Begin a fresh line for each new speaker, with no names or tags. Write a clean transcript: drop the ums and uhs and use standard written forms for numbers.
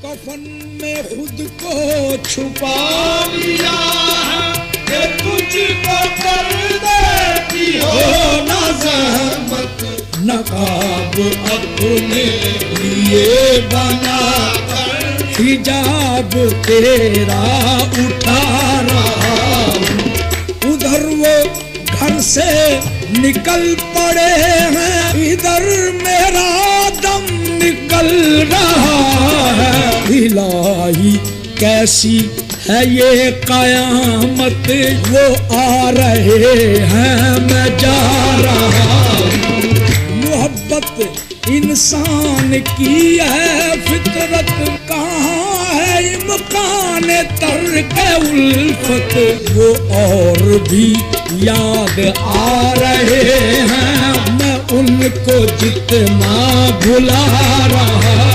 कफन में खुद को छुपा लिया है कि तुझको कर देती हो ना ज़हमत, नकाब अपने लिए बना कर हिजाब तेरा उठा रहा हूँ। उधर वो घर से निकल पड़े हैं, इधर मेरा दम निकल रहा है। इलाही कैसी है ये कयामत, वो आ रहे हैं मैं जा रहा हूँ। मोहब्बत इंसान की है फितरत, कहाँ है इम्कान तर्क उल्फत, वो और भी याद आ रहे हैं, मैं उनको जितना भुला रहा